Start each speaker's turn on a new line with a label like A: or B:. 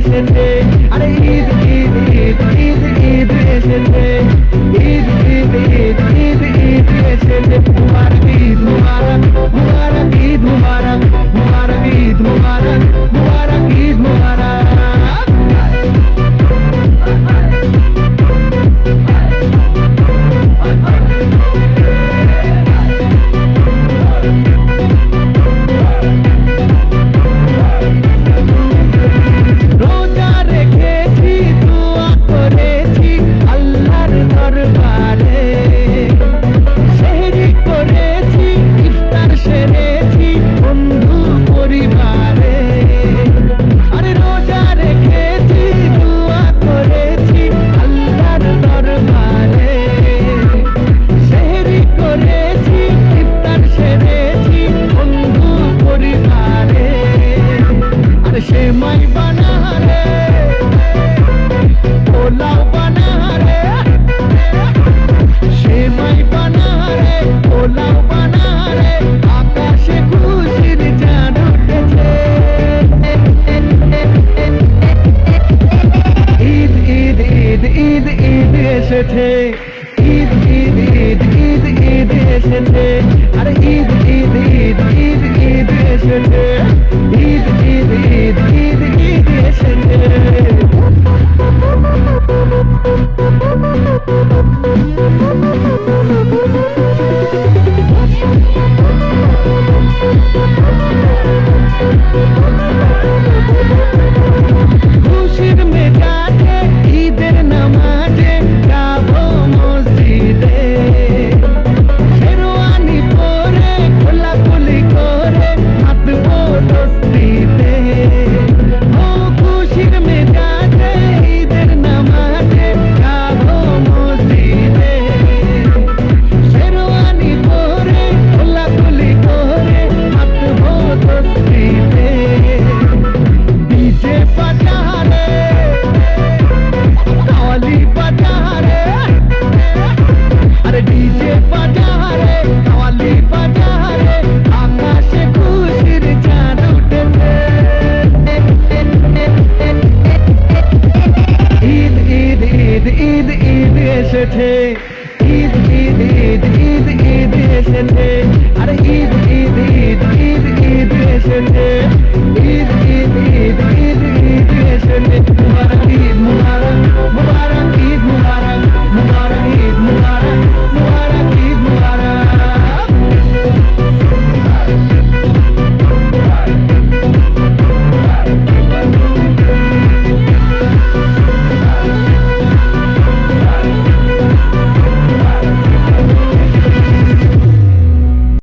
A: এসেছে, আরে ঈদ ঈদ ঈদ ঈদ ঈদ এসেছে, ঈদ ঈদ ঈদ ঈদ ঈদ এসেছে। মুবারক ঈদ মুবারক, মুবারক ঈদ মুবারক, মুবারক ঈদ মুবারক, মুবারক ঈদ মুবারক। রোজা রেখেছি, দোয়া করেছি আল্লাহর দরবারে, সেহরি করেছি, ইফতার সেরেছি বন্ধু পরিবারে। আরে রোজা রেখেছি, দোয়া করেছি আল্লাহর দরবারে, সেহরি করেছি, ইফতার সেরেছি বন্ধু পরিবারে। আরে সেমাই বানা রে, পোলাও বানা রে, সেমাই বানা রে, পোলাও বানা রে, আকাশে খুশির চাঁদ উঠেছে। ঈদ ঈদ ঈদ ঈদ ঈদ এসেছে, ঈদ ঈদ ঈদ ঈদ ঈদ এসেছে, আরে ঈদ ঈদ ঈদ ঈদ ঈদ এসেছে, ঈদ ঈদ ঈদ ঈদ ঈদ এসেছে। খুশির মেজাজে ঈদের নামাজে যাবো মসজিদে, শেরওয়ানি পরে খোলাখুলি করে হাঁটবো দস্তিতে। ও খুশির মেজাজে ঈদের নামাজে যাবো মসজিদে, শেরওয়ানি পরে খোলাখুলি করে হাঁটবো দস্তিতে। ডিজে বাজা রে, কাওয়ালি বাজা রে, আরে ডিজে বাজা রে, কাওয়ালি বাজা রে, আকাশে খুশির চাঁদ উঠেছে। ঈদ ঈদ ঈদ ঈদ ঈদ এসেছে, ঈদ ঈদ ঈদ ঈদ ঈদ এসেছে, আরে ঈদ ঈদ ঈদ ঈদ ঈদ এসেছে, ঈদ ঈদ ঈদ ঈদ ঈদ এসেছে। মুবারক ঈদ মুবারক।